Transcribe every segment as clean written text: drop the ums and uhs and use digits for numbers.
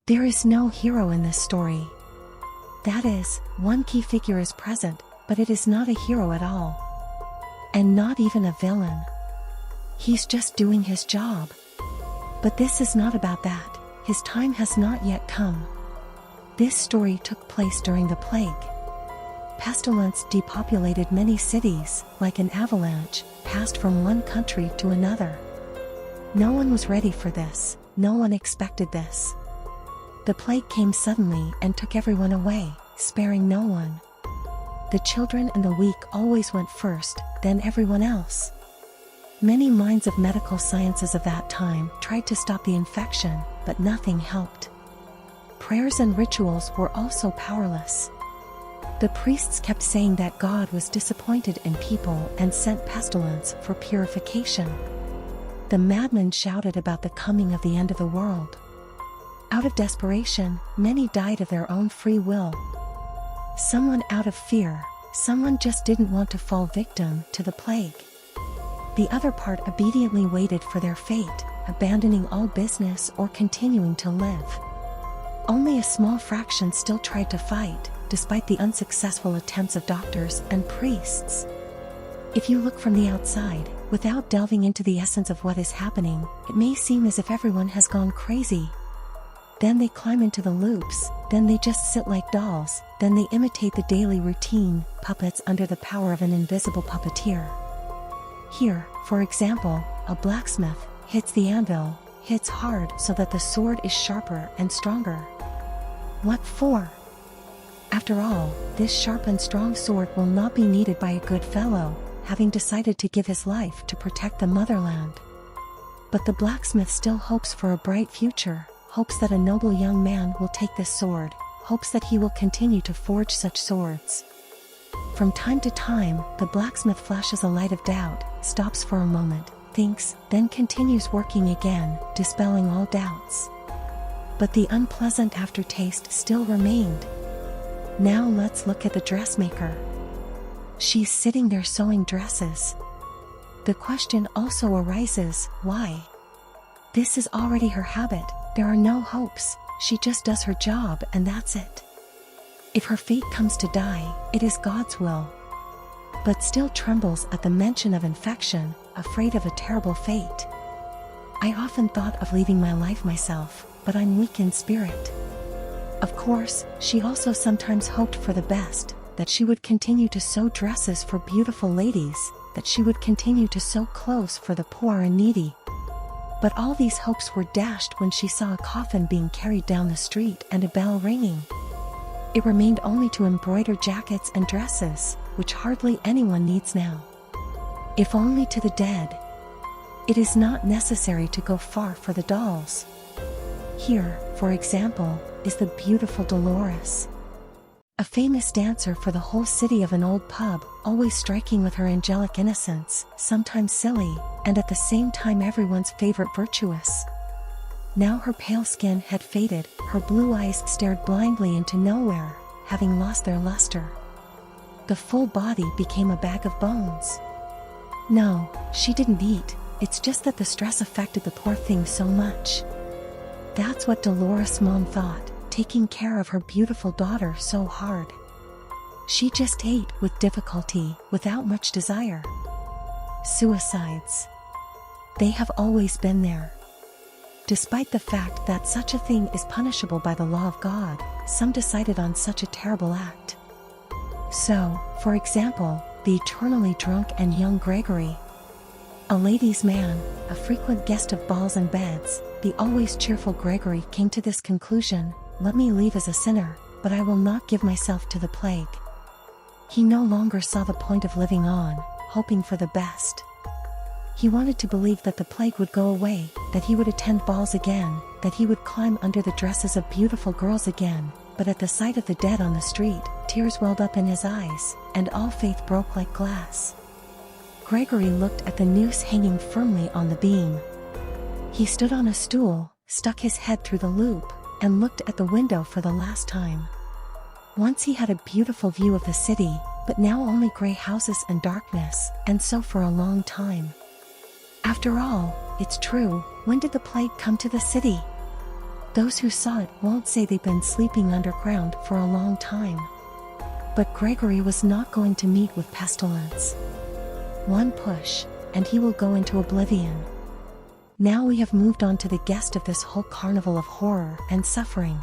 There is no hero in this story. That is, one key figure is present, but it is not a hero at all. And not even a villain. He's just doing his job. But this is not about that. His time has not yet come. This story took place during the plague. Pestilence depopulated many cities, like an avalanche, passed from one country to another. No one was ready for this, no one expected this. The plague came suddenly and took everyone away, sparing no one. The children and the weak always went first, then everyone else. Many minds of medical sciences of that time tried to stop the infection, but nothing helped. Prayers and rituals were also powerless. The priests kept saying that God was disappointed in people and sent pestilence for purification. The madmen shouted about the coming of the end of the world. Out of desperation, many died of their own free will. Someone out of fear, someone just didn't want to fall victim to the plague. The other part obediently waited for their fate, abandoning all business or continuing to live. Only a small fraction still tried to fight, despite the unsuccessful attempts of doctors and priests. If you look from the outside, without delving into the essence of what is happening, it may seem as if everyone has gone crazy. Then they climb into the loops, then they just sit like dolls, then they imitate the daily routine, puppets under the power of an invisible puppeteer. Here, for example, a blacksmith hits the anvil, hits hard so that the sword is sharper and stronger. What for? After all, this sharp and strong sword will not be needed by a good fellow, having decided to give his life to protect the motherland. But the blacksmith still hopes for a bright future, hopes that a noble young man will take this sword, hopes that he will continue to forge such swords. From time to time, the blacksmith flashes a light of doubt, stops for a moment, thinks, then continues working again, dispelling all doubts. But the unpleasant aftertaste still remained. Now let's look at the dressmaker. She's sitting there sewing dresses. The question also arises, why? This is already her habit, there are no hopes, she just does her job and that's it. If her fate comes to die, it is God's will. But still trembles at the mention of infection, afraid of a terrible fate. I often thought of leaving my life myself, but I'm weak in spirit. Of course, she also sometimes hoped for the best, that she would continue to sew dresses for beautiful ladies, that she would continue to sew clothes for the poor and needy. But all these hopes were dashed when she saw a coffin being carried down the street and a bell ringing. It remained only to embroider jackets and dresses, which hardly anyone needs now. If only to the dead. It is not necessary to go far for the dolls. Here, for example, is the beautiful Dolores. A famous dancer for the whole city of an old pub, always striking with her angelic innocence, sometimes silly, and at the same time everyone's favorite virtuous. Now her pale skin had faded, her blue eyes stared blindly into nowhere, having lost their luster. The full body became a bag of bones. No, she didn't eat, it's just that the stress affected the poor thing so much. That's what Dolores' mom thought, taking care of her beautiful daughter so hard. She just ate with difficulty, without much desire. Suicides. They have always been there. Despite the fact that such a thing is punishable by the law of God, some decided on such a terrible act. So, for example, the eternally drunk and young Gregory. A ladies' man, a frequent guest of balls and beds, the always cheerful Gregory came to this conclusion: let me leave as a sinner, but I will not give myself to the plague. He no longer saw the point of living on, hoping for the best. He wanted to believe that the plague would go away, that he would attend balls again, that he would climb under the dresses of beautiful girls again, but at the sight of the dead on the street, tears welled up in his eyes, and all faith broke like glass. Gregory looked at the noose hanging firmly on the beam. He stood on a stool, stuck his head through the loop, and looked at the window for the last time. Once he had a beautiful view of the city, but now only gray houses and darkness, and so for a long time. After all, it's true, when did the plague come to the city? Those who saw it won't say they've been sleeping underground for a long time. But Gregory was not going to meet with pestilence. One push, and he will go into oblivion. Now we have moved on to the guest of this whole carnival of horror and suffering.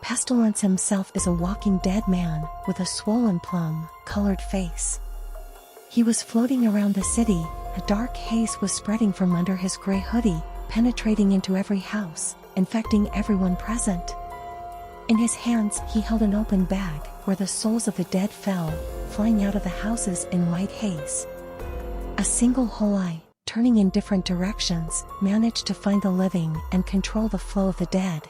Pestilence himself is a walking dead man with a swollen plum-colored face. He was floating around the city. A dark haze was spreading from under his gray hoodie, penetrating into every house, infecting everyone present. In his hands he held an open bag where the souls of the dead fell, flying out of the houses in white haze. A single whole eye, turning in different directions, managed to find the living and control the flow of the dead.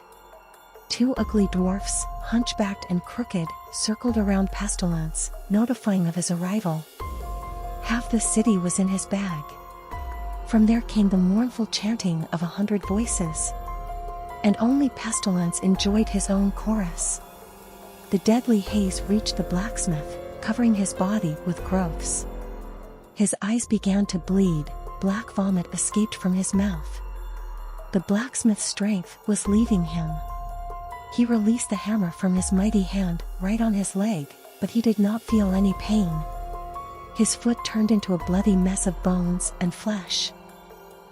Two ugly dwarfs, hunchbacked and crooked, circled around Pestilence, notifying of his arrival. Half the city was in his bag. From there came the mournful chanting of 100 voices. And only Pestilence enjoyed his own chorus. The deadly haze reached the blacksmith, covering his body with growths. His eyes began to bleed, black vomit escaped from his mouth. The blacksmith's strength was leaving him. He released the hammer from his mighty hand, right on his leg, but he did not feel any pain. His foot turned into a bloody mess of bones and flesh.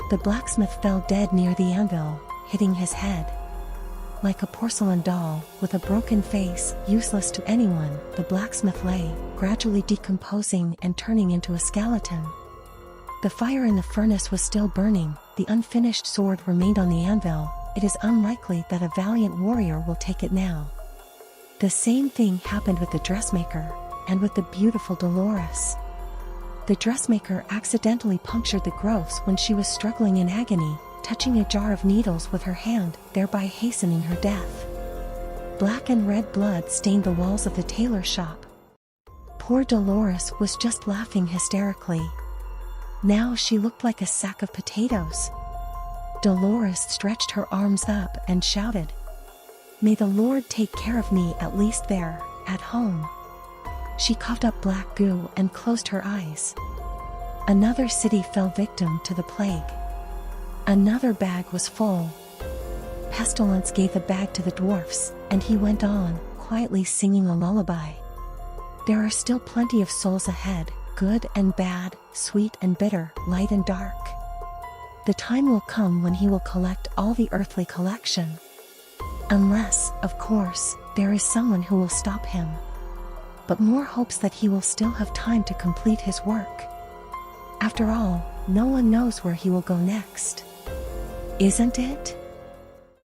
The blacksmith fell dead near the anvil, hitting his head. Like a porcelain doll, with a broken face, useless to anyone, the blacksmith lay, gradually decomposing and turning into a skeleton. The fire in the furnace was still burning, the unfinished sword remained on the anvil. It is unlikely that a valiant warrior will take it now. The same thing happened with the dressmaker, and with the beautiful Dolores. The dressmaker accidentally punctured the growths when she was struggling in agony, touching a jar of needles with her hand, thereby hastening her death. Black and red blood stained the walls of the tailor shop. Poor Dolores was just laughing hysterically. Now she looked like a sack of potatoes. Dolores stretched her arms up and shouted, "May the Lord take care of me, at least there, at home." She coughed up black goo and closed her eyes. Another city fell victim to the plague. Another bag was full. Pestilence gave the bag to the dwarfs, and he went on, quietly singing a lullaby. There are still plenty of souls ahead, good and bad, sweet and bitter, light and dark. The time will come when he will collect all the earthly collection. Unless, of course, there is someone who will stop him. But more hopes that he will still have time to complete his work. After all, no one knows where he will go next. Isn't it?